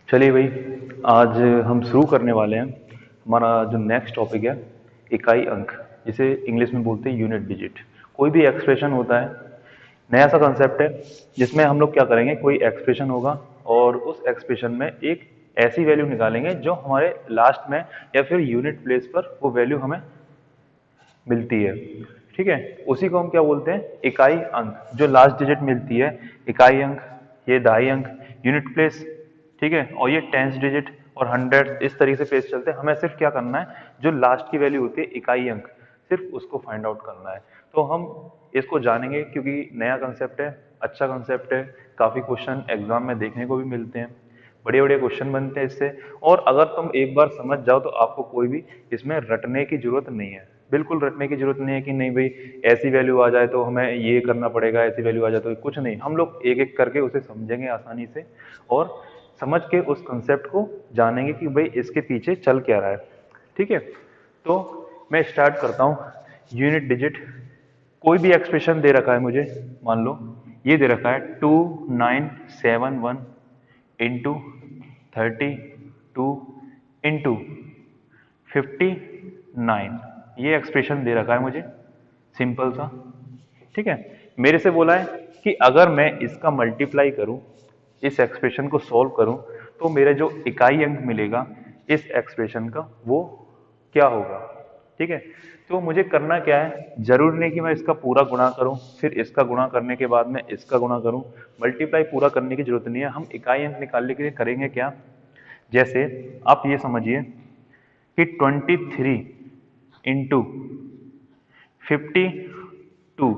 चलिए भाई, आज हम शुरू करने वाले हैं। हमारा जो नेक्स्ट टॉपिक है, इकाई अंक, जिसे इंग्लिश में बोलते हैं यूनिट डिजिट। कोई भी एक्सप्रेशन होता है, नया सा कंसेप्ट है, जिसमें हम लोग क्या करेंगे, कोई एक्सप्रेशन होगा और उस एक्सप्रेशन में एक ऐसी वैल्यू निकालेंगे जो हमारे लास्ट में या फिर यूनिट प्लेस पर वो वैल्यू हमें मिलती है। ठीक है, उसी को हम क्या बोलते हैं, इकाई अंक। जो लास्ट डिजिट मिलती है, इकाई अंक, ये दहाई अंक, यूनिट प्लेस। ठीक है, और ये टेंस डिजिट और हंड्रेड, इस तरीके से पेज चलते हैं। हमें सिर्फ क्या करना है, जो लास्ट की वैल्यू होती है इकाई अंक, सिर्फ उसको फाइंड आउट करना है। तो हम इसको जानेंगे क्योंकि नया कंसेप्ट है, अच्छा कंसेप्ट है। काफी क्वेश्चन एग्जाम में देखने को भी मिलते हैं, बड़े बड़े क्वेश्चन बनते हैं इससे। और अगर तुम एक बार समझ जाओ तो आपको कोई भी इसमें रटने की जरूरत नहीं है। बिल्कुल रटने की जरूरत नहीं है कि नहीं भाई ऐसी वैल्यू आ जाए तो हमें ये करना पड़ेगा, ऐसी वैल्यू आ जाए तो कुछ नहीं। हम लोग एक एक करके उसे समझेंगे आसानी से और समझ के उस कंसेप्ट को जानेंगे कि भाई इसके पीछे चल क्या रहा है। ठीक है, तो मैं स्टार्ट करता हूँ। यूनिट डिजिट, कोई भी एक्सप्रेशन दे रखा है मुझे, मान लो ये दे रखा है 2971 इंटू 32 इंटू 59। ये एक्सप्रेशन दे रखा है मुझे, सिंपल सा। ठीक है, मेरे से बोला है कि अगर मैं इसका मल्टीप्लाई करूं, इस एक्सप्रेशन को सॉल्व करूं, तो मेरा जो इकाई अंक मिलेगा इस एक्सप्रेशन का वो क्या होगा। ठीक है, तो मुझे करना क्या है, जरूर नहीं कि मैं इसका पूरा गुणा करूं, फिर इसका गुणा करने के बाद मैं इसका गुणा करूं। मल्टीप्लाई पूरा करने की जरूरत नहीं है। हम इकाई अंक निकालने के लिए करेंगे क्या, जैसे आप ये समझिए कि 23 इंटू 52,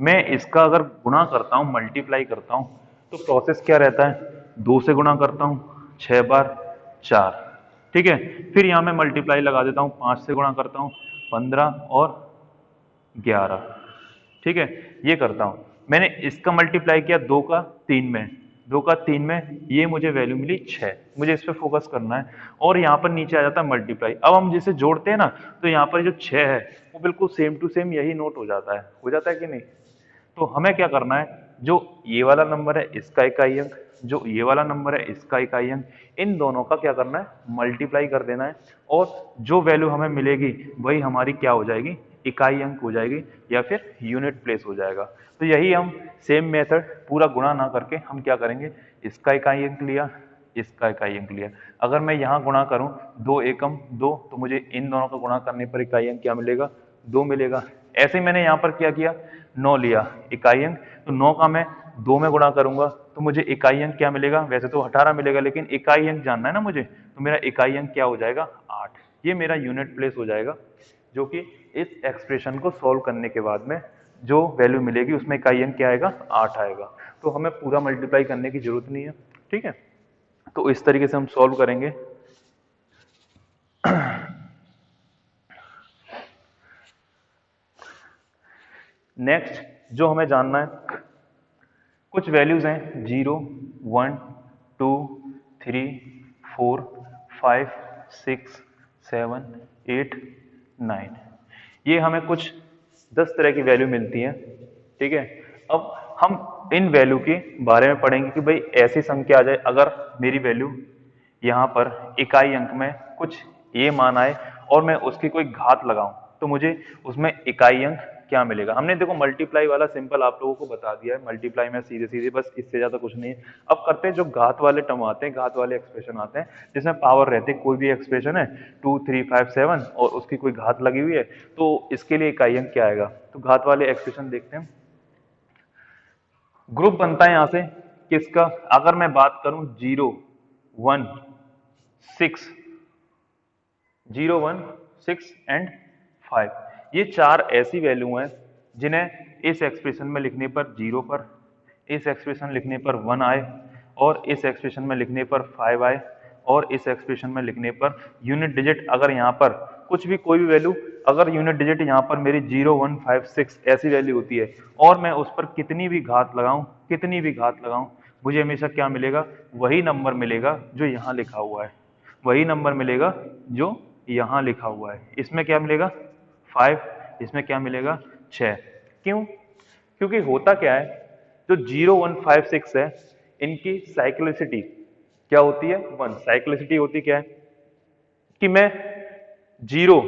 मैं इसका अगर गुणा करता हूं, मल्टीप्लाई करता हूं, तो प्रोसेस क्या रहता है, 2 से गुणा करता हूं, 6 बार 4। ठीक है, फिर यहां मैं मल्टीप्लाई लगा देता हूं, 5 से गुणा करता हूं, 15 और 11। ठीक है, ये करता हूं। मैंने इसका मल्टीप्लाई किया 2 का 3 में, 2 का 3 में, ये मुझे वैल्यू मिली 6। मुझे इस पे फोकस करना है। और यहाँ पर नीचे आ जाता है मल्टीप्लाई। अब हम जिसे जोड़ते हैं ना, तो यहाँ पर जो 6 है वो बिल्कुल सेम टू सेम यही नोट हो जाता है कि नहीं। तो हमें क्या करना है, जो ये वाला नंबर है इसका इकाई अंक, जो ये वाला नंबर है इसका इकाई अंक, इन दोनों का क्या करना है, मल्टीप्लाई कर देना है। और जो वैल्यू हमें मिलेगी वही हमारी क्या हो जाएगी, इकाई अंक हो जाएगी या फिर यूनिट प्लेस हो जाएगा। तो यही हम सेम मेथड, पूरा गुणा ना करके हम क्या करेंगे, इसका इकाई अंक लिया, इसका इकाई अंक लिया। अगर मैं यहाँ गुणा करूं, 2 एकम 2, तो मुझे इन दोनों का गुणा करने पर इकाई अंक क्या मिलेगा, 2 मिलेगा। ऐसे ही मैंने यहाँ पर क्या किया, 9 लिया इकाई अंक, तो 9 का मैं 2 में गुणा करूंगा तो मुझे इकाई अंक क्या मिलेगा, वैसे तो 18 मिलेगा, लेकिन इकाई अंक जानना है ना मुझे, तो मेरा इकाई अंक क्या हो जाएगा, 8। ये मेरा यूनिट प्लेस हो जाएगा, जो कि इस एक्सप्रेशन को सॉल्व करने के बाद में जो वैल्यू मिलेगी उसमें इकाई अंक क्या आएगा, 8 आएगा। तो हमें पूरा मल्टीप्लाई करने की जरूरत नहीं है। ठीक है, तो इस तरीके से हम सॉल्व करेंगे। नेक्स्ट जो हमें जानना है, कुछ वैल्यूज हैं 0 1 2 3 4 5 6 7 8 9। ये हमें कुछ 10 तरह की वैल्यू मिलती है। ठीक है, अब हम इन वैल्यू के बारे में पढ़ेंगे कि भाई ऐसी संख्या आ जाए, अगर मेरी वैल्यू यहाँ पर इकाई अंक में कुछ ये मान आए और मैं उसकी कोई घात लगाऊं, तो मुझे उसमें इकाई अंक क्या मिलेगा। हमने देखो मल्टीप्लाई वाला सिंपल आप लोगों को बता दिया है, मल्टीप्लाई में सीधे सीधे बस, इससे ज्यादा कुछ नहीं है। अब करते हैं जो घात वाले टर्म आते हैं, घात वाले एक्सप्रेशन आते हैं जिसमें पावर रहते हैं। कोई भी एक्सप्रेशन है 2 3 5 7 और उसकी कोई घात लगी हुई है, तो इसके लिए इकाई अंक क्या आएगा। तो घात वाले एक्सप्रेशन देखते हैं। ग्रुप बनता है यहां से किसका, अगर मैं बात करूं 0 1 6, 0 1 6 एंड 5, ये चार ऐसी वैल्यू हैं जिन्हें इस एक्सप्रेशन में लिखने पर 0 पर, इस एक्सप्रेशन लिखने पर 1 आए, और इस एक्सप्रेशन में लिखने पर 5 आए, और इस एक्सप्रेशन में लिखने पर यूनिट डिजिट, अगर यहाँ पर कुछ भी कोई भी वैल्यू, अगर यूनिट डिजिट यहाँ पर मेरी 0 1 5 6 ऐसी वैल्यू होती है और मैं उस पर कितनी भी घात लगाऊं, कितनी भी घात लगाऊं, मुझे हमेशा क्या मिलेगा, वही नंबर मिलेगा जो यहाँ लिखा हुआ है, वही नंबर मिलेगा जो यहां लिखा हुआ है। इसमें क्या मिलेगा 5, इसमें क्या मिलेगा 6। क्यों, क्योंकि होता क्या है, जो 0 1 5 6 है, इनकी साइक्लिसिटी क्या होती है 1। साइक्लिसिटी होती क्या है कि मैं 0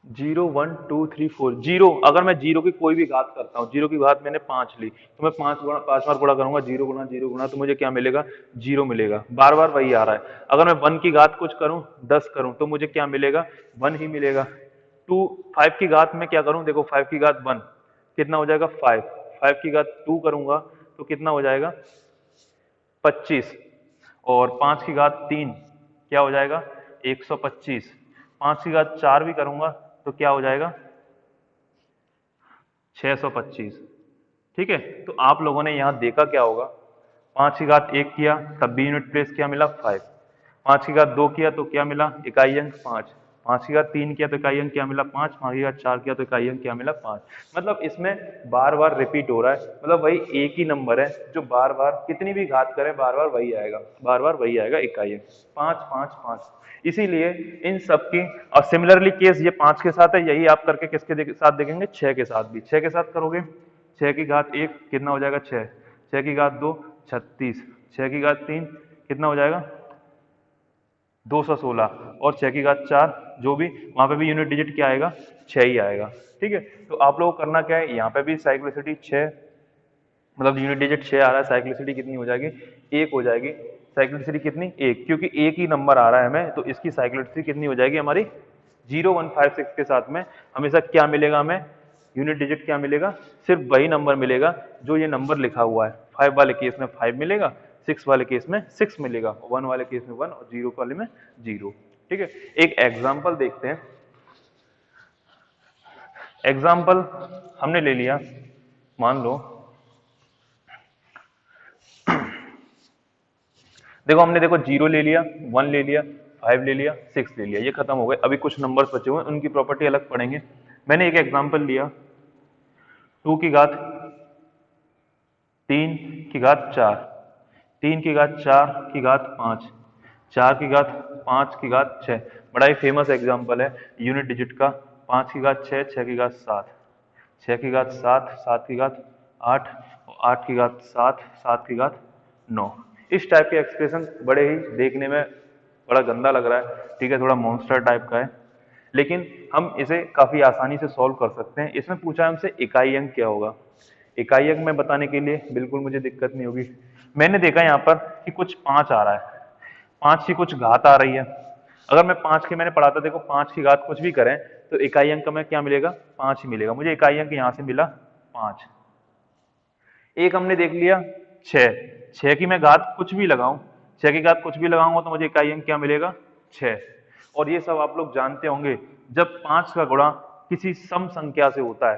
0 1 2 3 4 0, अगर मैं 0 की कोई भी घात करता हूं, 0 की घात मैंने 5 ली, तो मैं 5 बार गुणा करूंगा, 0 गुणा 0 गुणा, तो मुझे क्या मिलेगा 0 मिलेगा, बार बार वही आ रहा है। अगर मैं 1 की घात कुछ करूं 10 करूं तो मुझे क्या मिलेगा 1 ही मिलेगा। 5 की घात में क्या करूं, देखो 5 की घात 1 कितना हो जाएगा 5, 5 की घात 2 करूंगा तो कितना हो जाएगा 25, और 5 की घात 3 क्या हो जाएगा 125, 5 की घात 4 भी करूंगा तो क्या हो जाएगा 625। ठीक है, तो आप लोगों ने यहां देखा क्या होगा, 5 की घात 1 किया तब भी यूनिट प्लेस क्या मिला 5, 5 की घात 2 किया तो क्या मिला इकाई अंक 5, 5 की घात 3 किया तो इकाई अंक क्या मिला 5, 5 की घात 4 किया तो इकाई अंक क्या मिला 5। मतलब इसमें बार बार रिपीट हो रहा है, मतलब वही एक ही नंबर है जो बार बार कितनी भी घात करें बार बार वही आएगा, बार बार वही आएगा इकाई अंक 5 5 5। इसीलिए इन सब की, और सिमिलरली केस ये 5 के साथ है, यही आप करके किसके साथ देखेंगे 6 के साथ भी, 6 के साथ करोगे 6 की घात 1 कितना हो जाएगा 6, 6 की घात 2 36, 6 की घात 3 कितना हो जाएगा 216, और 6 की घात 4 जो भी, वहां पे भी यूनिट डिजिट क्या आएगा 6 ही आएगा। ठीक है, तो आप लोगों को करना क्या है, यहाँ पे भी साइक्लिसिटी 6, मतलब यूनिट डिजिट 6 आ रहा है, साइक्लिसिटी कितनी हो जाएगी 1 हो जाएगी। साइक्लिसिटी कितनी 1, क्योंकि एक ही नंबर आ रहा है हमें, तो इसकी साइक्लिसिटी कितनी हो जाएगी हमारी 0 1 5 6 के साथ में हमेशा क्या मिलेगा हमें यूनिट डिजिट क्या मिलेगा, सिर्फ वही नंबर मिलेगा जो ये नंबर लिखा हुआ है। 5 वाले केस में 5 मिलेगा, 6 वाले केस में 6 मिलेगा, 1 वाले केस में 1 और 0 वाले में 0। ठीक है, एक एग्जाम्पल देखते हैं। एग्जाम्पल हमने ले लिया, मान लो देखो हमने देखो 0 ले लिया, 1 ले लिया, 5 ले लिया, 6 ले लिया, ये खत्म हो गए। अभी कुछ नंबर्स बचे हुए हैं, उनकी प्रॉपर्टी अलग पढ़ेंगे। मैंने एक एग्जांपल लिया 2 की घात 3 की घात 4, 3 की घात 4 की घात 5, 4 की घात 5 की घात 6। बड़ा ही फेमस एग्जांपल है यूनिट डिजिट का। 5 की घात 6, 6 की घात 7, 6 की घात 7, 7 की घात 8, और 8 की घात 7, 7 की घात 9। इस टाइप के एक्सप्रेशन बड़े ही देखने में बड़ा गंदा लग रहा है, ठीक है, थोड़ा मॉन्स्टर टाइप का है, लेकिन हम इसे काफी आसानी से सॉल्व कर सकते हैं। इसमें पूछा है हमसे इकाई अंक क्या होगा, इकाई अंक में बताने के लिए बिल्कुल मुझे दिक्कत नहीं होगी। मैंने देखा यहाँ पर कि कुछ 5 आ रहा है, 5 की कुछ घात आ रही है। अगर मैं 5 की, मैंने पढ़ा था देखो 5 की घात कुछ भी करें तो इकाई अंक में क्या मिलेगा 5 ही मिलेगा। मुझे इकाई अंक यहाँ से मिला 5। एक हमने देख लिया 6, 6 की मैं घात कुछ भी लगाऊं, 6 की घात कुछ भी लगाऊंगा तो मुझे इकाई अंक क्या मिलेगा 6। और ये सब आप लोग जानते होंगे, जब 5 का गुणा किसी सम संख्या से होता है,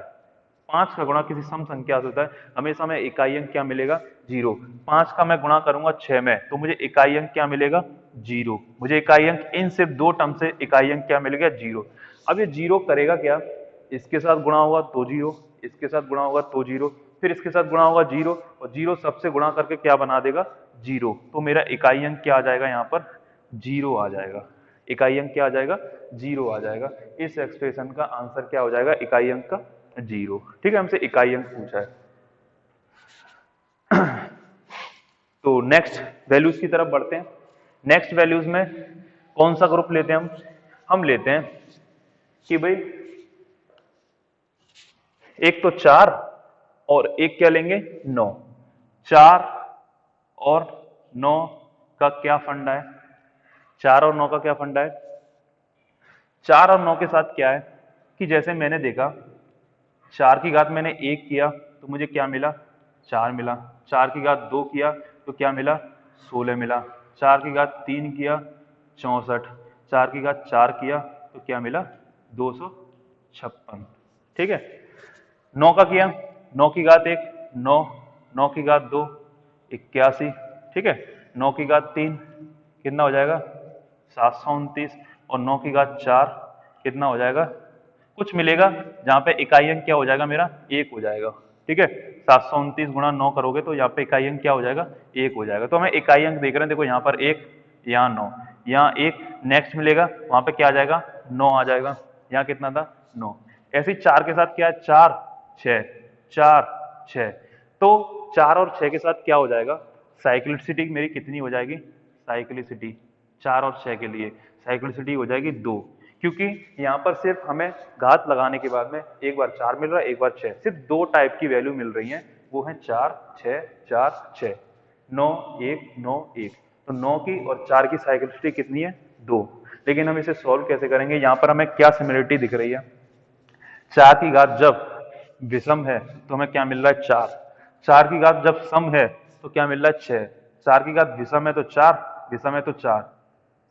5 का गुणा किसी सम संख्या से होता है, हमेशा में इकाई अंक क्या मिलेगा 0। 5 का मैं गुणा करूंगा 6 में तो मुझे इकाई अंक क्या मिलेगा 0। मुझे इकाई अंक इन सिर्फ दो टर्म से इकाई अंक क्या मिलेगा 0। अब ये 0 करेगा क्या, इसके साथ गुणा होगा तो 0, इसके साथ गुणा होगा तो 0, फिर इसके साथ गुणा होगा 0, और 0 सबसे गुणा करके क्या बना देगा 0। तो मेरा इकाई अंक क्या आ जाएगा यहाँ पर 0 आ जाएगा। इकाई अंक क्या आ जाएगा 0 आ जाएगा। इस एक्सप्रेशन का आंसर क्या हो जाएगा इकाई अंक का 0। ठीक है, हमसे इकाई अंक पूछा है। तो नेक्स्ट वैल्यूज की तरफ बढ़ते हैं। नेक्स्ट वैल्यूज में कौन सा ग्रुप लेते हैं हम लेते हैं कि भाई एक तो 4 और एक क्या लेंगे 9। 4 और 9 का क्या फंडा है, 4 और 9 का क्या फंडा है, 4 और 9 के साथ क्या है कि जैसे मैंने देखा 4 की घात मैंने 1 किया तो मुझे क्या मिला 4 मिला, 4 की घात 2 किया तो क्या मिला 16 मिला, 4 की घात 3 किया 64, 4 की घात 4 किया तो क्या मिला 256। ठीक है, 9 का किया, 9 की घात 1 9, 9 की घात 2 81। ठीक है, 9 की घात 3 कितना हो जाएगा 729, और 9 की घात 4 कितना हो जाएगा, कुछ मिलेगा जहां पे इकाई अंक क्या हो जाएगा मेरा 1 हो जाएगा। ठीक है, 729 गुणा 9 करोगे तो यहाँ पे इकाई अंक क्या हो जाएगा 1 हो जाएगा। तो हमें इकाई अंक देख रहे हैं, देखो यहाँ पर 1, यहाँ 9, यहाँ 1, नेक्स्ट मिलेगा वहां पे क्या आ जाएगा 9 आ जाएगा, यहाँ कितना था 9। ऐसे ही 4 के साथ क्या है 4 6 4 6, तो 4 और 6 के साथ क्या हो जाएगा, साइक्लिसिटी मेरी कितनी हो जाएगी, साइक्लिसिटी 4 और 6 के लिए साइक्लिसिटी हो जाएगी 2, क्योंकि यहाँ पर सिर्फ हमें घात लगाने के बाद में एक बार 4 मिल रहा है, एक बार 6, सिर्फ 2 टाइप की वैल्यू मिल रही हैं, वो है 4 6 4 6, 9 1 9 1। तो 9 की और 4 की साइक्लिसिटी कितनी है, 2। लेकिन हम इसे सॉल्व कैसे करेंगे, यहाँ पर हमें क्या सिमिलरिटी दिख रही है, 4 की घात जब विषम है तो हमें क्या मिल रहा है, 4। 4 की घात जब सम है तो क्या मिल रहा है, 6। 4 की घात विषम है तो 4, विषम है तो 4।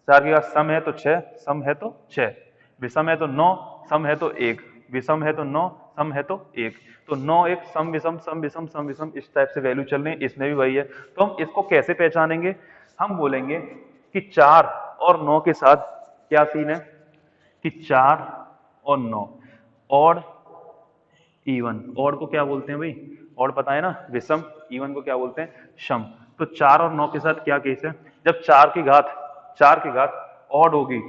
4 की घात सम है तो 6, सम है तो 6। विषम है तो 9, सम है तो 1, विषम है तो 9, सम है तो 1। तो 9 1 सम विषम सम विषम सम विषम, इस टाइप से वैल्यू चल रही है, इसमें भी वही है। तो हम इसको कैसे पहचानेंगे, हम बोलेंगे कि 4 और 9 के साथ क्या सीन है, कि 4 और 9 और इवन, और को क्या बोलते हैं भाई, और पता है ना, विषम, इवन को क्या बोलते हैं, सम। तो 4 और 9 के साथ क्या केस है, जब 4 की घात ऑड होगी,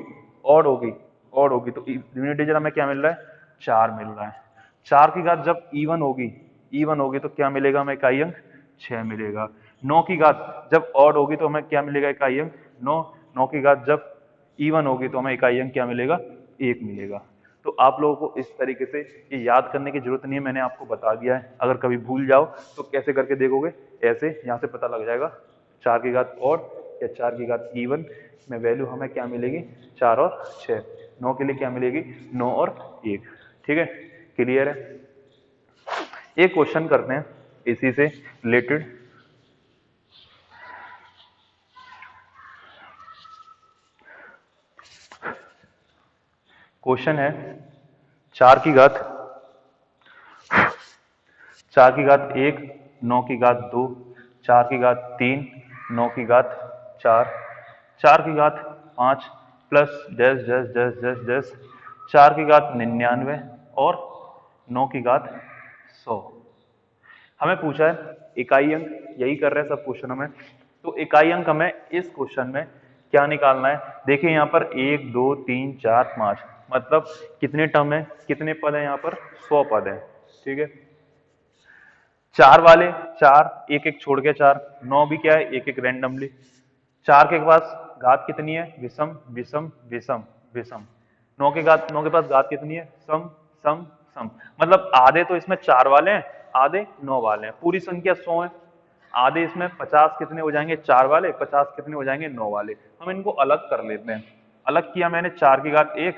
ऑड होगी, ऑड होगी, तो यूनिट डिजिट हमें क्या मिल रहा है, 4 मिल रहा है। 4 की घात जब इवन होगी, इवन होगी तो क्या मिलेगा हमें, इकाई अंक 6 मिलेगा। 9 की घात जब ऑड होगी तो हमें क्या मिलेगा, इकाई अंक 9। 9 की घात जब इवन होगी तो हमें इकाई अंक क्या मिलेगा, 1 मिलेगा। तो आप लोगों को इस तरीके से ये याद करने की जरूरत नहीं है, मैंने आपको बता दिया है। अगर कभी भूल जाओ तो कैसे करके देखोगे, ऐसे यहाँ से पता लग जाएगा, 4 की घात ऑड या 4 की घात इवन में वैल्यू हमें क्या मिलेगी, 4 और 6। 9 के लिए क्या मिलेगी, 9 और 1। ठीक है, क्लियर है। एक क्वेश्चन करते हैं इसी से रिलेटेड। क्वेश्चन है 4 की घात 1, 9 की घात 2, 4 की घात 3, 9 की घात 4, 4 की घात 5 plus dash dash dash dash dash 4 की घात 99 और 9 की घात 100। हमें पूछा है इकाई अंक, यही कर रहे हैं सब क्वेश्चन में। तो इकाई अंक हमें इस क्वेश्चन में क्या निकालना है, देखिए यहाँ पर 1 2 3 4 5, मतलब कितने टर्म है, कितने पद है यहाँ पर, 100 पद है। ठीक है, 4 वाले 4, एक एक छोड़ के 4, 9 भी क्या है, एक एक रैंडमली। 4 के पास घात कितनी है, विषम विषम विषम विषम। 9 के पास घात कितनी है, सम सम सम। मतलब आधे तो इसमें 4 वाले हैं, आधे 9 वाले हैं, पूरी संख्या 100 है। आधे इसमें 50 कितने हो जाएंगे, 4 वाले, 50 कितने हो जाएंगे, 9 वाले। हम इनको अलग कर लेते हैं। अलग किया मैंने, 4 की घात 1,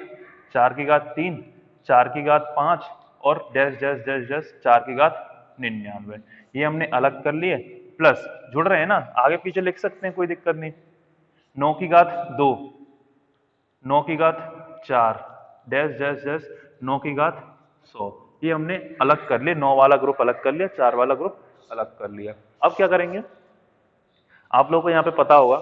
4 की घात 3, 4 की घात 5 और डैश डैश डैश डैश 4 की घात 99। ये हमने अलग कर लिए, प्लस जुड़ रहे हैं ना, आगे पीछे लिख सकते हैं, कोई दिक्कत नहीं। 9 की घात 2, 9 की घात 4 डैश डैश डैश 9 की घात 100। ये हमने अलग कर लिए, 9 वाला ग्रुप अलग कर लिया, 4 वाला ग्रुप अलग कर लिया। अब क्या करेंगे, आप लोगों को यहाँ पे पता होगा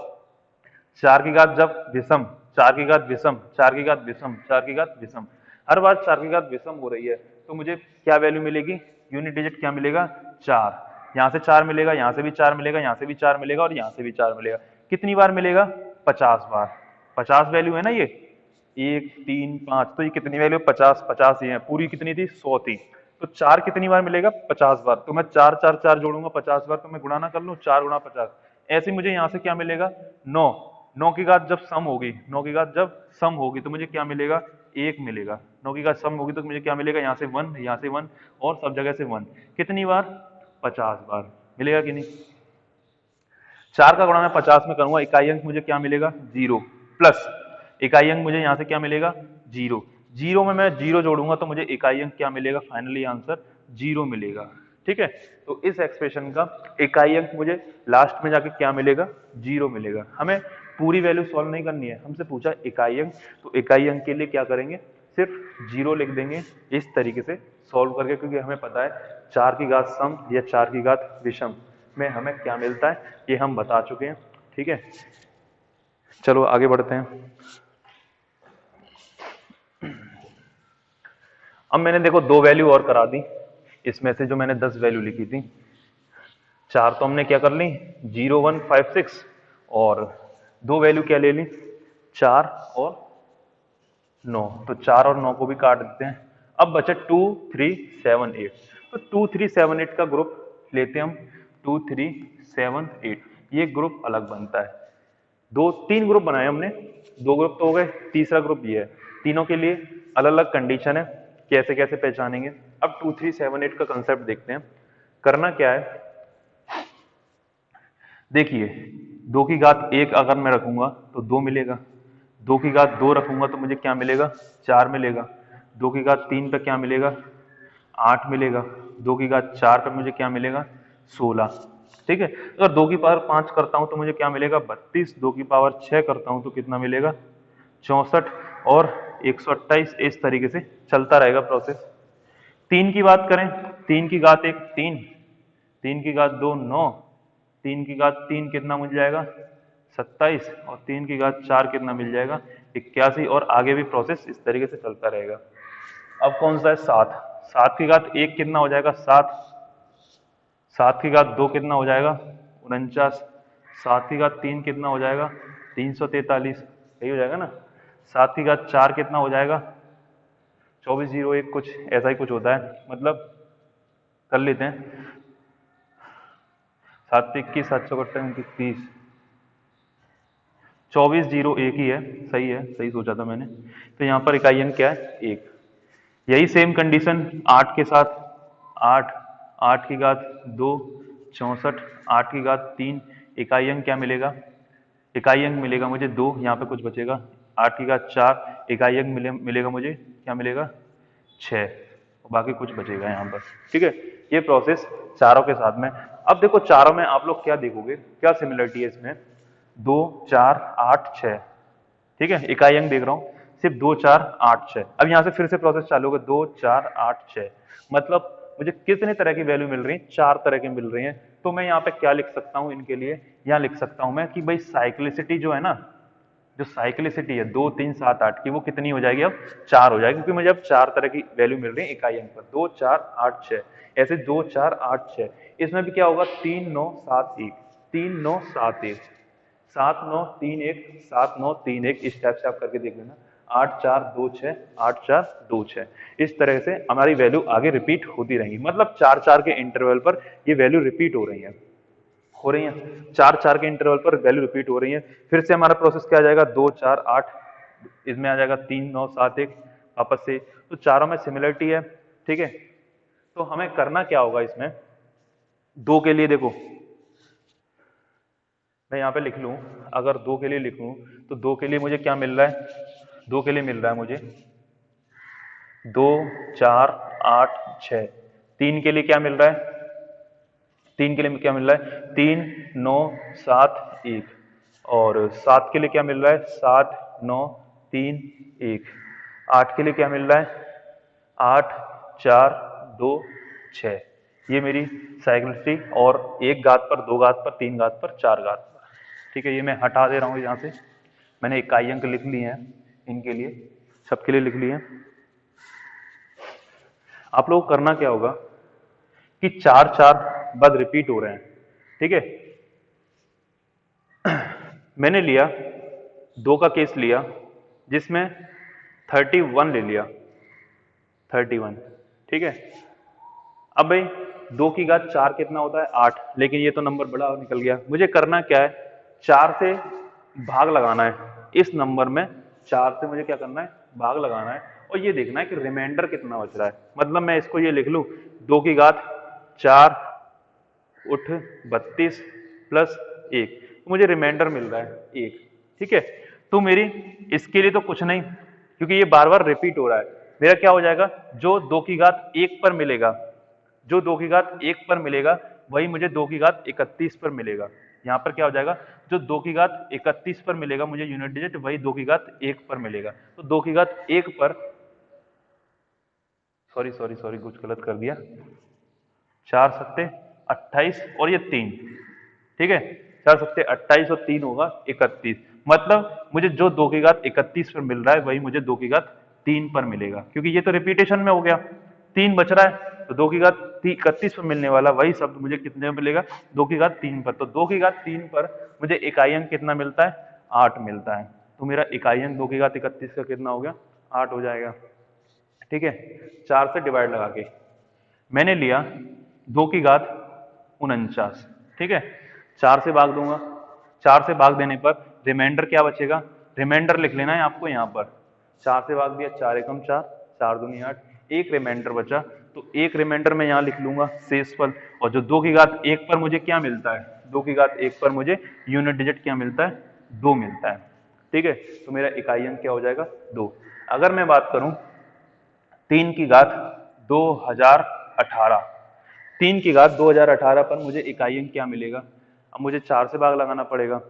4 की घात जब विषम, 4 की घात विषम, 4 की घात विषम, 4 की घात विषम, हर बार 4 की घात विषम हो रही है, तो मुझे क्या वैल्यू मिलेगी, यूनिट डिजिट क्या मिलेगा, 4। यहाँ से 4 मिलेगा, यहाँ से भी 4 मिलेगा, यहाँ से भी 4 मिलेगा और यहाँ से भी 4 मिलेगा। कितनी बार मिलेगा, 50 बार। 50 वैल्यू है ना ये, 1 3 5, तो ये कितनी वैल्यू, 50, 50 ही है, पूरी कितनी थी, 100 थी। तो 4 कितनी बार मिलेगा, 50 बार। तो मैं 4 4 4 जोड़ूंगा 50 बार, तो मैं गुणा ना कर लूं, 4 गुणा 50। ऐसे मुझे यहाँ से क्या मिलेगा, 9। 9 की घात जब सम होगी, 9 की घात जब सम होगी तो मुझे क्या मिलेगा, 1 मिलेगा। 9 की घात सम होगी तो मुझे क्या मिलेगा, यहाँ से 1, यहाँ से 1 और सब जगह से 1। कितनी बार, 50 बार मिलेगा कि नहीं। 4 का गुणा मैं 50 में करूंगा, इकाई अंक मुझे क्या मिलेगा, 0, प्लस इकाई अंक मुझे यहाँ से क्या मिलेगा, 0। 0 में मैं 0 जोड़ूंगा तो मुझे इकाई अंक क्या मिलेगा, फाइनली आंसर 0 मिलेगा। ठीक है, तो इस एक्सप्रेशन का इकाई अंक मुझे लास्ट में जाके क्या मिलेगा, 0 मिलेगा। हमें पूरी वैल्यू सॉल्व नहीं करनी है, हमसे पूछा इकाई अंक, तो इकाई अंक के लिए क्या करेंगे, सिर्फ 0 लिख देंगे इस तरीके से सॉल्व करके, क्योंकि हमें पता है 4 की घात सम या 4 की घात विषम में हमें क्या मिलता है, ये हम बता चुके हैं। ठीक है, चलो आगे बढ़ते हैं। अब मैंने देखो 2 वैल्यू और करा दी, इसमें से जो मैंने 10 वैल्यू लिखी थी, 4 तो हमने क्या कर ली, 0 1 5 6, और 2 वैल्यू क्या ले ली, 4 और 9। तो 4 और 9 को भी काट देते हैं। अब बचे 2 3 7 8। तो 2 3 7 8 का ग्रुप लेते हैं हम। 2 3 7 8, ये ग्रुप अलग बनता है। दो तीन ग्रुप बनाए हमने, दो ग्रुप तो हो गए, तीसरा ग्रुप ये है। तीनों के लिए अलग अलग कंडीशन है, कैसे कैसे पहचानेंगे। अब 2 3 7 8 का कंसेप्ट देखते हैं। करना क्या है, देखिए 2 की घात 1 अगर मैं रखूंगा तो 2 मिलेगा, 2 की घात 2 रखूंगा तो मुझे क्या मिलेगा, 4 मिलेगा, 2 की घात 3 पे क्या मिलेगा, 8 मिलेगा, 2 की घात 4 पे मुझे क्या मिलेगा, 16। ठीक है, अगर 2 की पावर 5 करता हूं तो मुझे क्या मिलेगा, 32। 2 की पावर 6 करता हूं तो कितना मिलेगा, 64 और 128। इस तरीके से चलता रहेगा प्रोसेस। 3 की बात करें, 3 की घात 1 3, 3 की घात 2 9, 3 की घात 3 कितना मिल जाएगा, 27, और 3 की घात 4 कितना मिल जाएगा, 81। और आगे भी प्रोसेस इस तरीके से चलता रहेगा। अब कौन सा है, 7। 7 की घात 1 कितना हो जाएगा, 7। 7 की घात 2 कितना हो जाएगा, 49। 7 की घात 3 कितना हो जाएगा, 343। सही हो जाएगा ना। 7 की घात 4 कितना हो जाएगा, 2401, कुछ ऐसा ही कुछ होता है, मतलब कर लेते हैं। 7 21 7 चौकट्टा 30, 2401 ही है, सही है, सही सोचा था मैंने। तो यहाँ पर इकाई अंक क्या है, 1। यही सेम कंडीशन 8 के साथ, 8, 8 की घात 2 64, 8 की घात 3, इकाई अंक क्या मिलेगा, इकाई अंक मिलेगा मुझे 2, यहाँ पे कुछ बचेगा। 8 की घात 4, इकाई अंक मिलेगा मुझे, क्या मिलेगा, 6, बाकी कुछ बचेगा यहाँ पर। ठीक है, ये प्रोसेस चारों के साथ में। अब देखो चारों में आप लोग क्या देखोगे, क्या सिमिलरिटी है इसमें, 2 4 8 6। ठीक है, इकाई अंक देख रहा हूं, सिर्फ 2 4 8 6। अब यहां से फिर से प्रोसेस चालू होगा, 2 4 8 6, मतलब मुझे कितने तरह की वैल्यू मिल रही है, 4 तरह की मिल रही है। तो मैं यहाँ पे क्या लिख सकता हूँ इनके लिए, यहाँ लिख सकता हूं मैं कि भाई साइक्लिसिटी जो है ना, जो साइक्लिसिटी है 2 3 7 8 की, वो कितनी हो जाएगी, अब 4 हो जाएगी, क्योंकि मुझे अब 4 तरह की वैल्यू मिल रही है इकाई अंक पर, 2 4 8 6। ऐसे 2 4 8 6, इसमें भी क्या होगा, 3 9 7 1, 3 9 7 1, 7 9 3 1, 7 9 3 1, इस टाइप से आप करके देख लेना। 8 4 2 6, 8 4 2 6, इस तरह से हमारी वैल्यू आगे रिपीट होती रहेंगी, मतलब 4 4 के इंटरवल पर ये वैल्यू रिपीट हो रही हैं, 4 4 के इंटरवल पर वैल्यू रिपीट हो रही है। फिर से हमारा प्रोसेस क्या आ जाएगा, 2 4 8, इसमें आ जाएगा 3 9 7 1 वापस से। तो चारों में सिमिलरिटी है। ठीक है, तो हमें करना क्या होगा इसमें, 2 के लिए देखो मैं यहाँ पे लिख लूँ, अगर 2 के लिए लिख लूँ तो 2 के लिए मुझे क्या मिल रहा है, 2 के लिए मिल रहा है मुझे 2 4 8 6। 3 के लिए क्या मिल रहा है, 3 के लिए क्या मिल रहा है, 3 9 7 1, और 7 के लिए क्या मिल रहा है, 7 9 3 1। 8 के लिए क्या मिल रहा है, 8 4 2 6। ये मेरी साइक्लिसिटी, और एक घात पर, दो घात पर, तीन घात पर, चार घात पर। ठीक है, ये मैं हटा दे रहा हूँ यहाँ से, मैंने इकाई अंक लिख लिए हैं इनके लिए, सबके लिए लिख लिए हैं। आप लोगों को करना क्या होगा कि 4 4 बाद रिपीट हो रहे हैं। ठीक है, मैंने लिया 2 का केस लिया जिसमें 31 ले लिया, 31। ठीक है, अब भाई 2 की घात 4 कितना होता है, 8, लेकिन ये तो नंबर बड़ा निकल गया। मुझे करना क्या है, 4 से भाग लगाना है इस नंबर में, 4 से मुझे क्या करना है, भाग लगाना है, और ये देखना है कि रिमाइंडर कितना बच रहा है। मतलब मैं इसको ये लिख लूं, 2 की घात 4 उठ 32 प्लस 1, तो मुझे रिमाइंडर मिल रहा है 1। ठीक है, तो मेरी इसके लिए तो कुछ नहीं, क्योंकि ये बार बार रिपीट हो रहा है। मेरा क्या हो जाएगा, जो 2 की घात 1 पर मिलेगा, जो 2 की घात 1 पर मिलेगा वही मुझे 2 की घात 31 पर मिलेगा। यहां पर क्या हो जाएगा, जो 2 की घात 31 पर मिलेगा मुझे यूनिट डिजिट, वही 2 की घात 1 पर मिलेगा। तो 2 की घात 1 पर, सॉरी सॉरी सॉरी कुछ गलत कर दिया, 4 सत्ते 28 और ये 3। ठीक है, 4 सत्ते 28 और 3 होगा 31। मतलब मुझे जो 2 की घात 31 पर मिल रहा है वही मुझे 2 की घात 3 पर मिलेगा, क्योंकि ये तो रिपीटेशन में हो गया, 3 बच रहा है, तो 2 की घात 31 पर मिलने वाला वही शब्द मुझे कितने में मिलेगा, 2 की घात 3 पर। तो 2 की घात 3 पर मुझे इकाई अंक कितना मिलता है, 8 मिलता है। तो मेरा इकाई अंक 2 की घात 31 का कितना हो गया, 8 हो जाएगा। ठीक है, 4 से डिवाइड लगा के मैंने लिया 2 की घात 49, ठीक है, 4 से भाग दूंगा, 4 से भाग देने पर रिमाइंडर क्या बचेगा, रिमाइंडर लिख लेना है आपको यहाँ पर, 4 से भाग दिया, 4 एकम 4, 4 दूनी 8, एक रिमाइंडर बचा, तो एक रिमाइंडर मैं यहाँ लिख लूंगा शेषफल, और जो 2 की घात 1 पर मुझे क्या मिलता है, 2 की घात 1 पर मुझे यूनिट डिजिट क्या मिलता है, 2 मिलता है। ठीक है, तो मेरा इकाई अंक क्या हो जाएगा, 2। अगर मैं बात करूं 3 की घात 2018, 3 की घात 2018 पर मुझे इकाई अंक क्या मिलेगा, अब मुझे 4 से भाग लगाना पड़ेगा।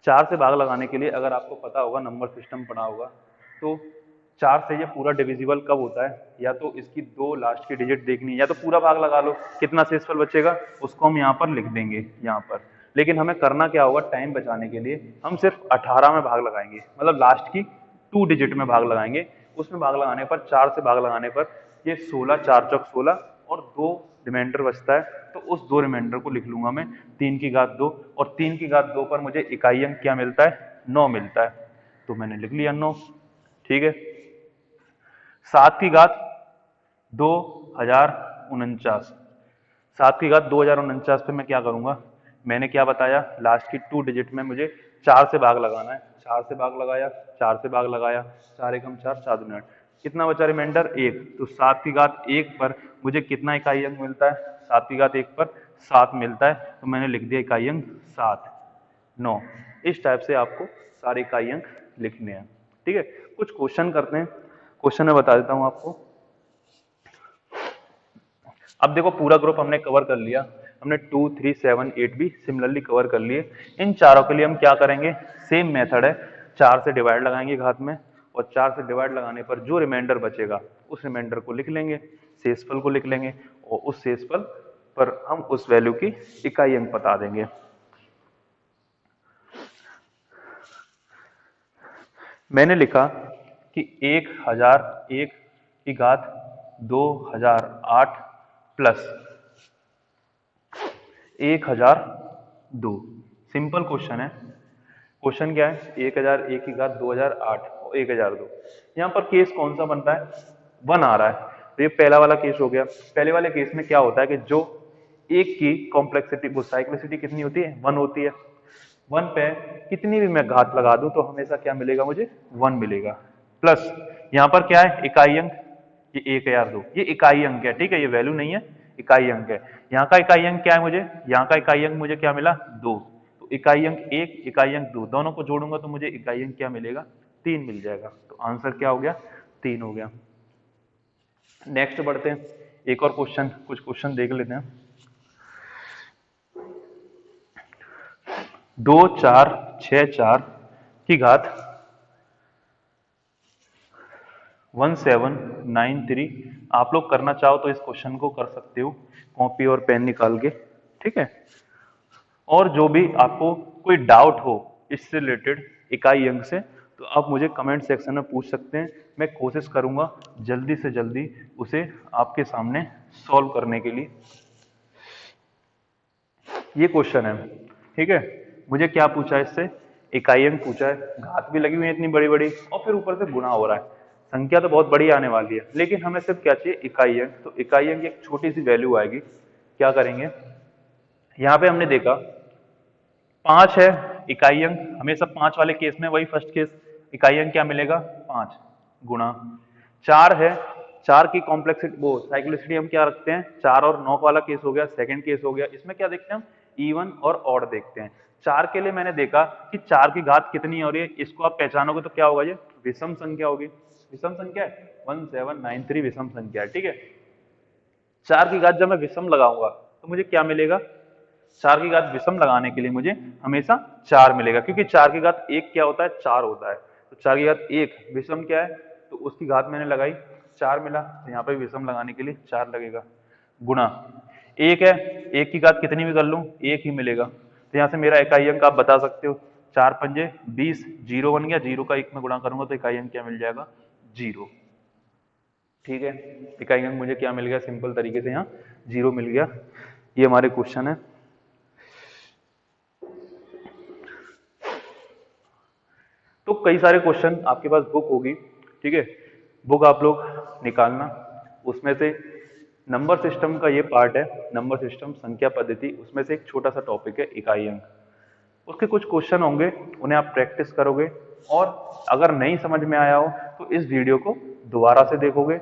4 से भाग लगाने के लिए अगर आपको पता होगा, नंबर सिस्टम पढ़ा होगा, तो 4 से ये पूरा डिविजिबल कब होता है, या तो इसकी 2 लास्ट की डिजिट देखनी है, या तो पूरा भाग लगा लो, कितना शेषफल बचेगा उसको हम यहाँ पर लिख देंगे यहाँ पर। लेकिन हमें करना क्या होगा, टाइम बचाने के लिए हम सिर्फ 18 में भाग लगाएंगे, मतलब लास्ट की 2 डिजिट में भाग लगाएंगे। उसमें भाग लगाने पर, 4 से भाग लगाने पर ये 16, 4 चौक 16 और 2 रिमाइंडर बचता है, तो उस 2 रिमाइंडर को लिख लूंगा मैं 3 की घात 2, और 3 की घात 2 पर मुझे इकाई अंक क्या मिलता है, 9 मिलता है, तो मैंने लिख लिया 9। ठीक है, 7 की घात 2049, 7 की घात 2049 पे मैं क्या करूंगा, मैंने क्या बताया, लास्ट की 2 डिजिट में मुझे 4 से भाग लगाना है, 4 से भाग लगाया, 4 से भाग लगाया, 4 एकम 4, 4 दूनी 8, कितना बचा रिमाइंडर 1, तो 7 की घात 1 पर मुझे कितना इकाई अंक मिलता है, 7 की घात 1 पर 7 मिलता है, तो मैंने लिख दिया इकाई अंक 7, 9। इस टाइप से आपको सारे इकाई अंक लिखने हैं। ठीक है, कुछ क्वेश्चन करते हैं, क्वेश्चन में बता देता हूं आपको। अब देखो पूरा ग्रुप हमने कवर कर लिया, हमने 2, 3, 7, 8 भी सिमिलरली कवर कर लिए। इन चारों के लिए हम क्या करेंगे, सेम मेथड है, 4 से डिवाइड लगाएंगे घात में, और 4 से डिवाइड लगाने पर जो रिमाइंडर बचेगा उस रिमाइंडर को लिख लेंगे, शेषफल को लिख लेंगे, और उस शेषफल पर हम उस वैल्यू की इकाई अंक बता देंगे। मैंने लिखा कि 1001 की घात 2008 प्लस 1002, सिंपल क्वेश्चन है। क्वेश्चन क्या है, 1001 की घात 2008 और 1002, यहाँ पर केस कौन सा बनता है, 1 आ रहा है, तो ये पहला वाला केस हो गया। पहले वाले केस में क्या होता है कि जो एक की कॉम्प्लेक्सिटी, वो साइक्लिसिटी कितनी होती है, 1 होती है, 1 पे कितनी भी मैं घात लगा दूं तो हमेशा क्या मिलेगा, मुझे 1 मिलेगा। प्लस यहाँ पर क्या है, इकाई अंक, ये 1002, ये इकाई अंक है, ठीक है, ये वैल्यू नहीं है, इकाई अंक है। यहाँ का इकाई अंक क्या है, मुझे यहाँ का इकाई अंक मुझे क्या मिला, 2, तो इकाई अंक 1, इकाई अंक 2, दोनों को जोड़ूंगा तो मुझे इकाई अंक क्या मिलेगा, 3 मिल जाएगा, तो आंसर क्या हो गया, 3 हो गया। नेक्स्ट बढ़ते हैं, एक और क्वेश्चन, कुछ क्वेश्चन देख लेते हैं। 2464 की घात 1793, आप लोग करना चाहो तो इस क्वेश्चन को कर सकते हो कॉपी और पेन निकाल के। ठीक है, और जो भी आपको कोई डाउट हो इससे रिलेटेड इकाई अंक से, तो आप मुझे कमेंट सेक्शन में पूछ सकते हैं, मैं कोशिश करूंगा जल्दी से जल्दी उसे आपके सामने सॉल्व करने के लिए। ये क्वेश्चन है, ठीक है, मुझे क्या पूछा है इससे, इकाई अंक पूछा है, घात भी लगी हुई है इतनी बड़ी बड़ी, और फिर ऊपर से गुणा हो रहा है, संख्या तो बहुत बड़ी आने वाली है, लेकिन हमें सिर्फ क्या चाहिए, इकाई अंक। तो इकाई अंक एक छोटी सी वैल्यू आएगी, क्या करेंगे, यहाँ पे हमने देखा 5 है इकाई अंक, हमेशा 5 वाले केस में, वही फर्स्ट केस, इकाई अंक क्या मिलेगा, 5 गुणा 4 है, 4 की कॉम्प्लेक्सिटी, वो साइक्लिसिटी हम क्या रखते हैं, 4 और 9 वाला केस हो गया, सेकंड केस हो गया, इसमें क्या देखते हैं हम, इवन और ऑड देखते हैं। 4 के लिए मैंने देखा कि 4 की घात कितनी हो रही है, इसको आप पहचानोगे तो क्या होगा, ये विषम संख्या होगी, विषम संख्या है, 1793 विषम संख्या है। ठीक है, 4 की घात जब मैं विषम लगाऊंगा तो मुझे क्या मिलेगा, 4 की घात विषम लगाने के लिए मुझे हमेशा 4 मिलेगा, क्योंकि 4 की घात 1 क्या होता है, 4 होता है, तो 4 की घात 1 विषम क्या है, तो उसकी घात मैंने लगाई, 4 मिला, तो यहाँ पे विषम लगाने के लिए 4 लगेगा, गुणा 1 है, 1 की घात कितनी भी कर लूं 1 ही मिलेगा, तो यहाँ से मेरा इकाई अंक आप बता सकते हो, 4 पंजे 20, 0 बन गया, 0 का 1 में गुणा करूंगा तो इकाई अंक क्या मिल जाएगा, 0। ठीक है, इकाई अंक मुझे क्या मिल गया, सिंपल तरीके से यहाँ 0 मिल गया। ये हमारे क्वेश्चन है। तो कई सारे क्वेश्चन आपके पास बुक होगी, ठीक है, बुक आप लोग निकालना, उसमें से नंबर सिस्टम का ये पार्ट है, नंबर सिस्टम संख्या पद्धति, उसमें से एक छोटा सा टॉपिक है इकाई अंक। उसके कुछ क्वेश्चन होंगे, उन्हें आप प्रैक्टिस करोगे, और अगर नहीं समझ में आया हो तो इस वीडियो को दोबारा से देखोगे,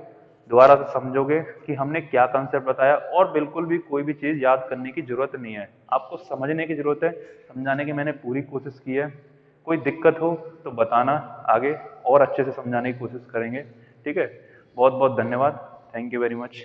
दोबारा से समझोगे कि हमने क्या कंसेप्ट बताया, और बिल्कुल भी कोई भी चीज याद करने की जरूरत नहीं है, आपको समझने की जरूरत है। समझाने की मैंने पूरी कोशिश की है। कोई दिक्कत हो तो बताना, आगे और अच्छे से समझाने की कोशिश करेंगे। ठीक है, बहुत बहुत धन्यवाद। Thank you very much.